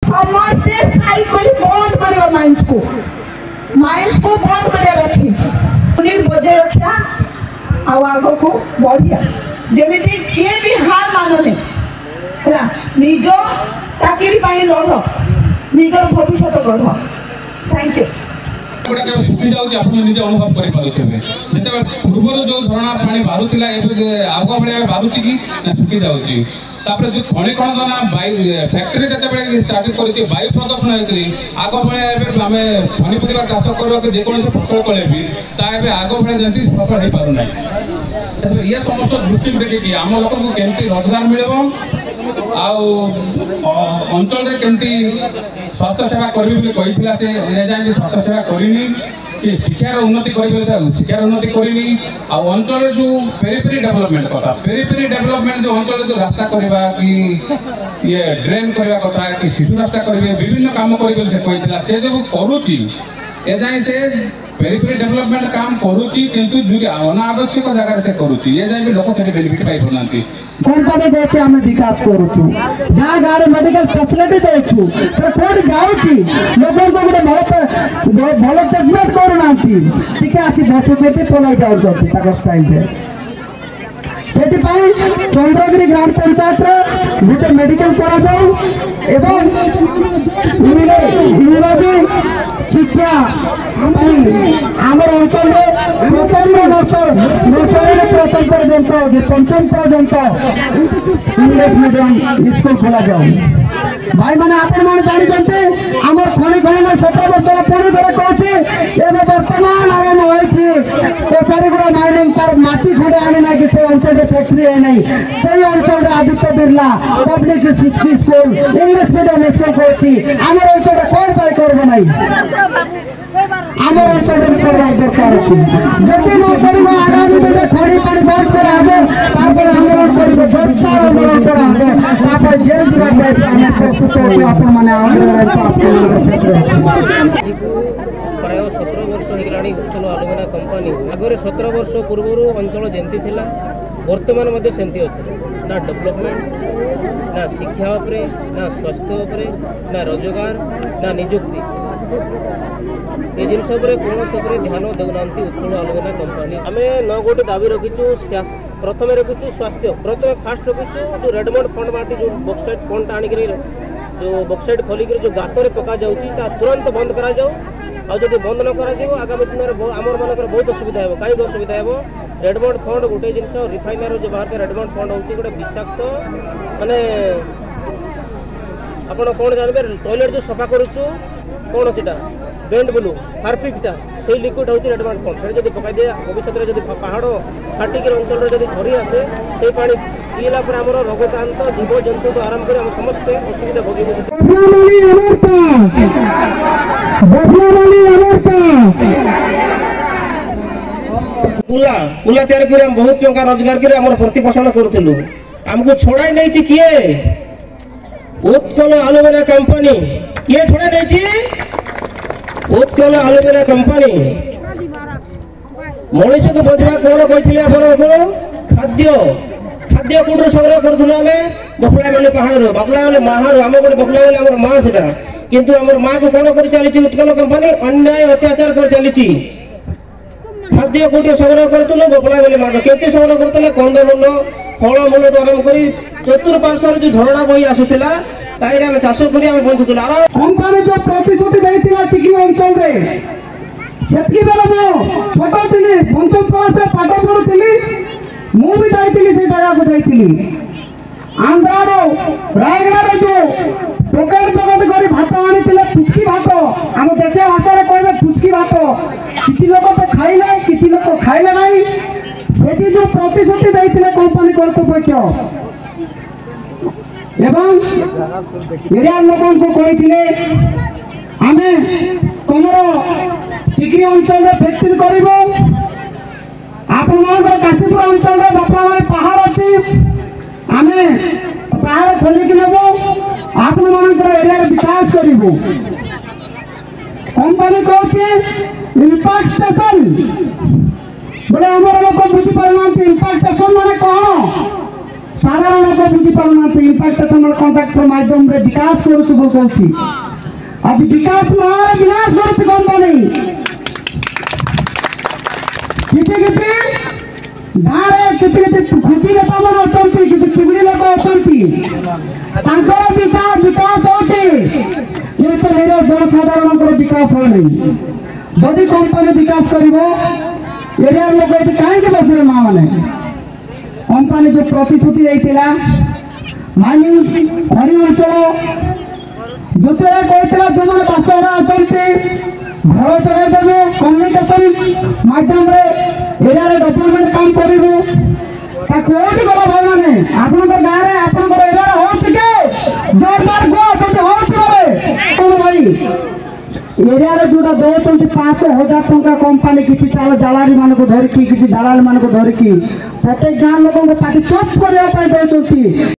समस्ते स्ट्राइक कर बंद कर माइंस को बंद कर यूनिट बजे रखा आग को बढ़िया जमी किए भी हार मानने निज चाकरी लड़ निज भविष्य गढ़। Thank you. सुखी जाऊँगी आप निजे अनुभव करेंगे जिते पूर्व जो झरणा पानी बाहर आग भाई बाहर कि सुखी जाऊँगी जो खଣି खणन फैक्ट्री जो स्टार्ट कर वायु प्रदूषण होती आग भाई आम पनीपरिया चाष करवा जेकोसी फसल कले भी आग भाई जमी फसल हो पार ना ये समस्त दृष्टि देखिए आम लोक को केमती रोजगार मिल अंचल केमती स्वास्थ्य सेवा करी कही स्वास्थ्य सेवा करनी कि शिक्षार उन्नति शिक्षार उन्नति करनी अंचल जो पेरीपेरी डेवलपमेंट कथा पेरीपेरी डेवलपमेंट जो अंचल जो रास्ता करवा कि ये ड्रेन करवा कथा कि शिशु रास्ता करेंगे विभिन्न काम करेंगे से कही से जो करुच्ची एजाए से पेरीपेरी डेवलपमेंट काम करुच्ची किंतु अनावश्यक जगह से करुच्ची ये जाए भी लोक से बेनिफिट पाई पाना कंपनी देखे आम विकास करुचु गाँ गाँव मेडिकल फैसिलिटी देचु तो कौन जाऊँगी लोक गोटे भल ट्रिटमेंट करूना टी आसी बसुचे पलाई जाऊँ स्टाइल चंद्रगिरी ग्राम पंचायत गोटे मेडिकल यूरोजी शिक्षा आम अंचल प्रथम नर्सरी प्रथम पर्यटन पंचम पर्यटन इंग्लिश मीडियम स्कूल खोल जाऊ भाई मैंने आपण मैंने जानते आम खଣି खणन 7 वर्ष पुणी थे कहूँ बर्तमान आरंभ होशारीगुड़ा माइनिंग तार माटी खुड़े आनी ना कि अंचल फैक्ट्री है नहीं से अंचल Aditya Birla public school English medium school कर आम अंचल कौन पाई करब ना आम अंचल दरकार अच्छी जदि न कर आगामी दिन खड़ी पानी बंद कर आंदोलन कर जोरदार आंदोलन कर जेल प्राय 17 वर्ष होगा उत्कल आलुमिना कंपनी आगे 17 वर्ष पूर्व अंचल जमती थी बर्तमान सेमती अच्छे ना डेवलपमेंट ना शिक्षा उपरे ना स्वास्थ्य उपरे ना रोजगार ना निजुक्ति ये जिन कौन ध्यान देना उत्कल आलुमिना कंपनी आम 9 गोटी दाबी रखीचु प्रथम रखीचु स्वास्थ्य प्रथम फास्ट रखीचु जो रेडमंड फंड माटी जो बक्साइट फंड आनिक जो बक्साइट खोलिक जो गातर पका जाऊँगी तुरंत बंद करा जाऊ आदि बंद न कर आगामी दिन में आम मानक बहुत असुविधा है कहीं असुविधा है रेडमंड फंड गोटे जिन रिफाइनर जो बाहर रेडमंड फंड हूँ गोटे विषाक्त माने आपड़ कौन जानवे टॉयलेट जो सफा करुचु कौन सीटा बेंड ब्लू हार्पिकटा से लिक्विड हूँ रेडमंड फंड से जब पकड़ दिए भविष्य में जब पहाड़ फाटिक अंचल जब झरी आसे से पानी पीला पर आम रोगक्रांत जीव जंतु तो आरंभ कर समस्ते असुविधा कुला तैयार कर बहुत टंका रोजगार कर प्रतिपोषण करूँ आमको छड़ाई नहीं किए उत्कल आलुमिना कंपनी किए छड़ाई नहीं उत्कल आलुमिना कंपनी मनीष को बुझा कौन कही खाद्य खाद्य कौट संग्रह करूँ आम बफला बेले पहाड़ बफला बेले माहर आम गोटे बफला बेले माँ से किंतु आम माँ को कौन कर चली उत्कल कंपनी अन्याय अत्याचार कर चली खाद्य कौटे संग्रह करूँ बफला बेले मार केते संग्रह करते कंदमूल फलमूल आरंभ कर चतुर्पार्श्वर जो झरणा बही आसूला आम चाष कर बंचुला कंपनी जो प्रतिश्रुति देता टिकी अंचल से बेले छोट थी पंचम क्लास पाठ पढ़ुली मुझे जाइली से जगह को जाइली आंध्र रायगढ़ जो पकेट पकेट कर भात आनी फुचकी भात आम देश भाषा कहे फुचकी भात किसी लोग तो खाइले किसी लोग खाइले ना से जो प्रतिश्रुति देते कंपनी कर्तृपक्ष एवं एरिया लोक को कहते आम तुम टिकी अंचल फैक्ट्री कर आपण काशीपुर अंचल बापा माने पहाड़ अच्छी आम पहाड़ खोलिक नब आपण मान एरिया विकास करूँ कंपनी कहूँ इम्पैक्ट स्टेशन बोले आम लोग बुझीपार ना इम्पैक्ट स्टेशन माने कौन साधारण लोक बुझी पाना इम्पैक्टेशनल कॉन्ट्रैक्टर माध्यम रे विकास करूछु बोल कहछि अभी विकास नहरे विनाश करूछु कंपनी किते किते गाँव किते किते खुशी के तमन अछंती किते चुगली लोक अछंती तांकर विकास होछि ये तो मेरा जनसाधारण को विकास हो नहीं जदि कंपनी विकास करिवो एरिया लोक एठी काहे के बसरे मां माने कंपनी जो प्रतिश्रुति देइतिला माइनिंग खनि अंचल जोतेरा कहतिला जमन बासरा अछंती घर चलाई देबो कम्युनिकेशन माध्यम रे एरिया रे डेवलपमेंट काम करिवो ता कोठी गला भाई माने आपन को गां रे आपन को एरिया रे हो सके दरबार गो तो हो सके कोन भाई एरिया रे जोटा दौरान 5,000 टंका कंपनी किसी चाल जालारी मान को धरिकी किसी दलाल मान को धरिकी प्रत्येक गाँव लोक पार्टी चोट करने दौरान